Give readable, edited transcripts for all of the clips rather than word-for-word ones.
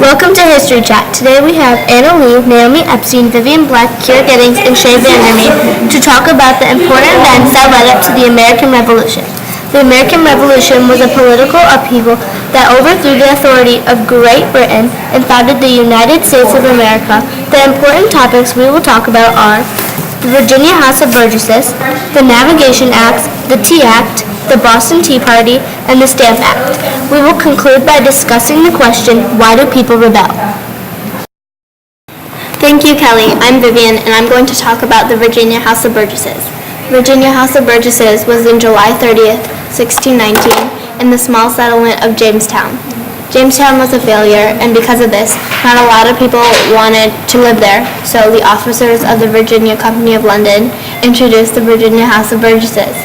Welcome to History Chat. Today we have Anna Lee, Noami, Vivien, Kiera and Shea to talk about the important events that led up to the American Revolution. The American Revolution was a political upheaval that overthrew the authority of Great Britain and founded the United States of America. The important topics we will talk about are the Virginia House of Burgesses, the Navigation Acts, the Tea Act, the Boston Tea Party, and the Stamp Act. We will conclude by discussing the question, why do people rebel? Thank you, Kelly. I'm Vivien, and I'm going to talk about the Virginia House of Burgesses. Virginia House of Burgesses was in July 30th, 1619, in the small settlement of Jamestown. Jamestown was a failure, and because of this, not a lot of people wanted to live there, so the officers of the Virginia Company of London introduced the Virginia House of Burgesses.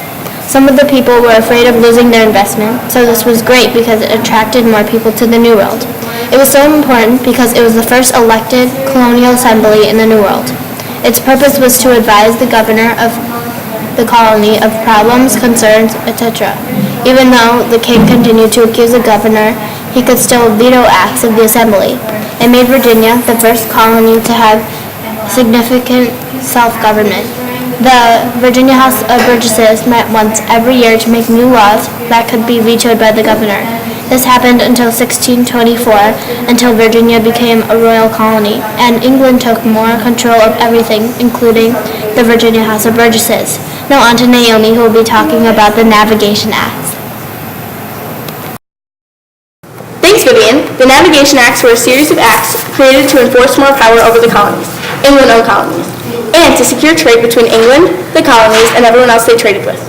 Some of the people were afraid of losing their investment, so this was great because it attracted more people to the New World. It was so important because it was the first elected colonial assembly in the New World. Its purpose was to advise the governor of the colony of problems, concerns, etc. Even though the king continued to accuse the governor, he could still veto acts of the assembly. It made Virginia the first colony to have significant self-government. The Virginia House of Burgesses met once every year to make new laws that could be vetoed by the governor. This happened until 1624, until Virginia became a royal colony, and England took more control of everything, including the Virginia House of Burgesses. Now on to Noami, who will be talking about the Navigation Acts. Thanks, Vivien. The Navigation Acts were a series of acts created to enforce more power over the colonies, England-owned colonies, and to secure trade between England, the colonies, and everyone else they traded with.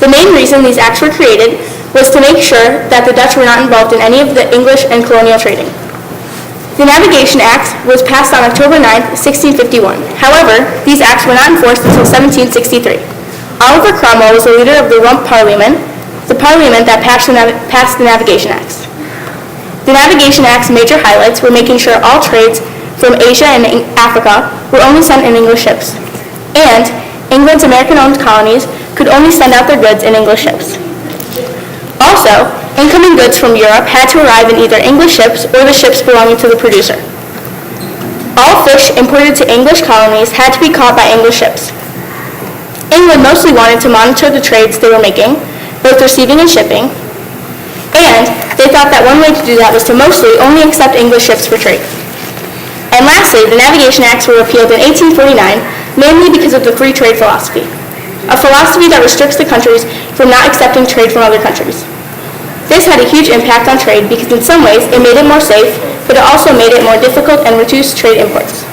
The main reason these acts were created was to make sure that the Dutch were not involved in any of the English and colonial trading. The Navigation Act was passed on October 9, 1651. However, these acts were not enforced until 1763. Oliver Cromwell was the leader of the Rump Parliament, the parliament that passed the Navigation Acts. The Navigation Act's major highlights were making sure all trades from Asia and Africa were only sent in English ships, and England's American-owned colonies could only send out their goods in English ships. Also, incoming goods from Europe had to arrive in either English ships or the ships belonging to the producer. All fish imported to English colonies had to be caught by English ships. England mostly wanted to monitor the trades they were making, both receiving and shipping, and they thought that one way to do that was to mostly only accept English ships for trade. And lastly, the Navigation Acts were repealed in 1849, mainly because of the free trade philosophy, a philosophy that restricts the countries from not accepting trade from other countries. This had a huge impact on trade because in some ways it made it more safe, but it also made it more difficult and reduced trade imports.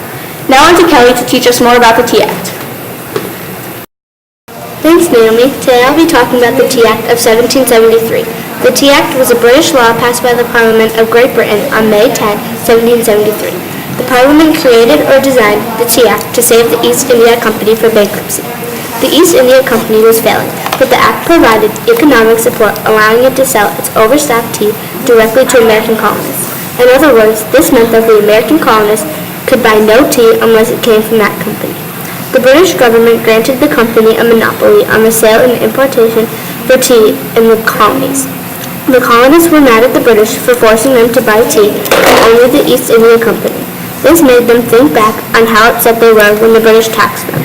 Now on to Kelly to teach us more about the Tea Act. Thanks, Noami. Today I'll be talking about the Tea Act of 1773. The Tea Act was a British law passed by the Parliament of Great Britain on May 10, 1773. The Parliament created or designed the Tea Act to save the East India Company from bankruptcy. The East India Company was failing, but the Act provided economic support, allowing it to sell its overstocked tea directly to American colonists. In other words, this meant that the American colonists could buy no tea unless it came from that company. The British government granted the company a monopoly on the sale and importation for tea in the colonies. The colonists were mad at the British for forcing them to buy tea from only the East India Company. This made them think back on how upset they were when the British taxed them.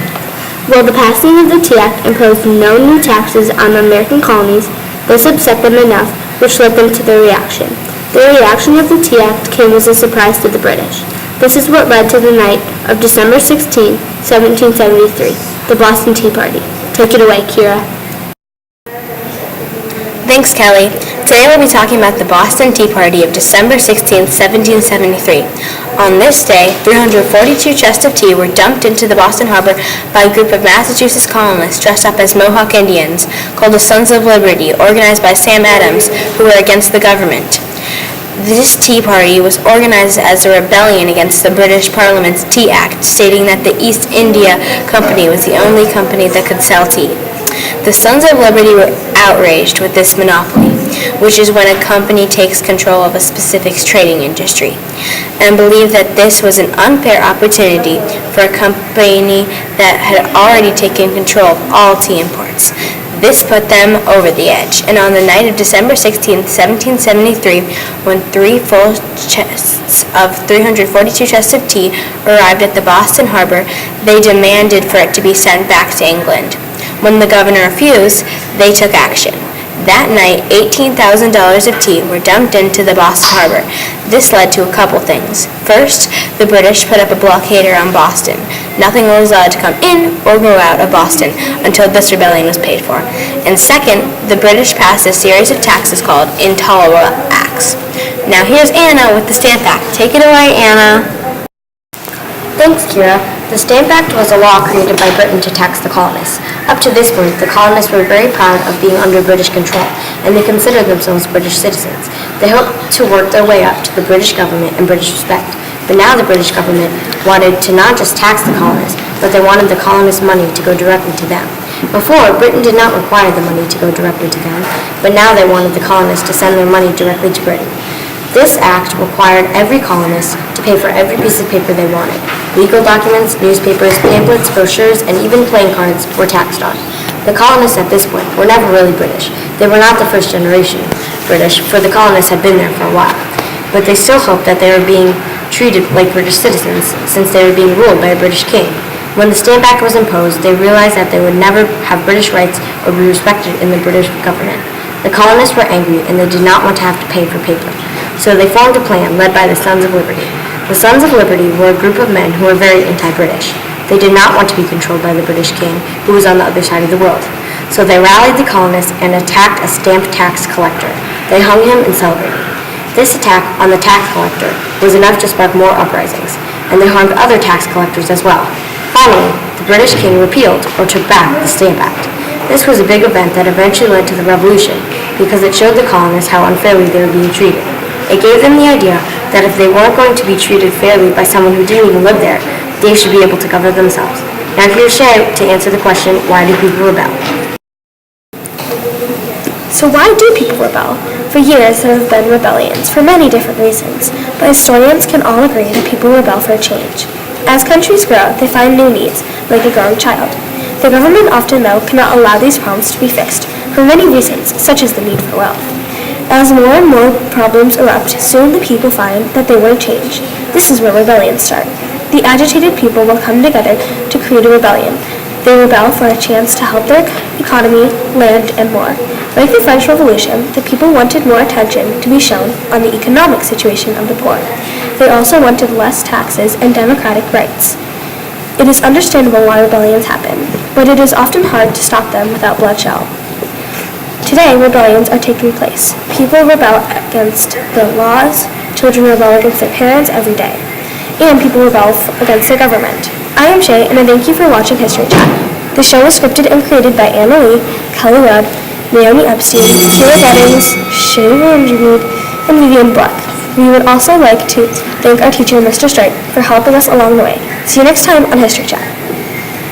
While the passing of the Tea Act imposed no new taxes on the American colonies, this upset them enough, which led them to their reaction. The reaction of the Tea Act came as a surprise to the British. This is what led to the night of December 16, 1773, the Boston Tea Party. Take it away, Kiera. Thanks, Kelly. Today we'll be talking about the Boston Tea Party of December 16, 1773. On this day, 342 chests of tea were dumped into the Boston harbor by a group of Massachusetts colonists dressed up as Mohawk Indians, called the Sons of Liberty, organized by Sam Adams, who were against the government. This Tea Party was organized as a rebellion against the British Parliament's Tea Act, stating that the East India Company was the only company that could sell tea. The Sons of Liberty were outraged with this monopoly, which is when a company takes control of a specific trading industry, and believed that this was an unfair opportunity for a company that had already taken control of all tea imports. This put them over the edge, and on the night of December 16, 1773, when 3 full chests of 342 chests of tea arrived at the Boston harbor, they demanded for it to be sent back to England. When the governor refused, they took action. That night, $18,000 of tea were dumped into the Boston harbor. This led to a couple things. First, the British put up a blockade around Boston. Nothing was allowed to come in or go out of Boston until this rebellion was paid for. And second, the British passed a series of taxes called Intolerable Acts. Now here's Anna with the Stamp Act. Take it away, Anna. Thanks, Kiera. The Stamp Act was a law created by Britain to tax the colonists. Up to this point, the colonists were very proud of being under British control, and they considered themselves British citizens. They hoped to work their way up to the British government and British respect. But now the British government wanted to not just tax the colonists, but they wanted the colonists' money to go directly to them. Before, Britain did not require the money to go directly to them, but now they wanted the colonists to send their money directly to Britain. This act required every colonist to pay for every piece of paper they wanted. Legal documents, newspapers, pamphlets, brochures, and even playing cards were taxed on. The colonists at this point were never really British. They were not the first generation British, for the colonists had been there for a while. But they still hoped that they were being treated like British citizens, since they were being ruled by a British king. When the Stamp Act was imposed, they realized that they would never have British rights or be respected in the British government. The colonists were angry, and they did not want to have to pay for paper. So they formed a plan led by the Sons of Liberty. The Sons of Liberty were a group of men who were very anti-British. They did not want to be controlled by the British king, who was on the other side of the world. So they rallied the colonists and attacked a stamp tax collector. They hung him and celebrated. This attack on the tax collector was enough to spark more uprisings, and they harmed other tax collectors as well. Finally, the British king repealed or took back the Stamp Act. This was a big event that eventually led to the Revolution, because it showed the colonists how unfairly they were being treated. It gave them the idea that if they weren't going to be treated fairly by someone who didn't even live there, they should be able to govern themselves. Now here's Shea to answer the question, why do people rebel? So why do people rebel? For years there have been rebellions for many different reasons, but historians can all agree that people rebel for a change. As countries grow, they find new needs, like a growing child. The government often, though, cannot allow these problems to be fixed for many reasons, such as the need for wealth. As more and more problems erupt, soon the people find that they want to change. This is where rebellions start. The agitated people will come together to create a rebellion. They rebel for a chance to help their economy, land, and more. Like the French Revolution, the people wanted more attention to be shown on the economic situation of the poor. They also wanted less taxes and democratic rights. It is understandable why rebellions happen, but it is often hard to stop them without bloodshed. Today, rebellions are taking place. People rebel against the laws, children rebel against their parents every day, and people rebel against their government. I am Shea, and I thank you for watching History Chat. The show was scripted and created by Anna Lee, Kelly Rudd, Noami Epstein, Kiera Beddings, Shea and Vivien Black. We would also like to thank our teacher, Mr. Stripe, for helping us along the way. See you next time on History Chat.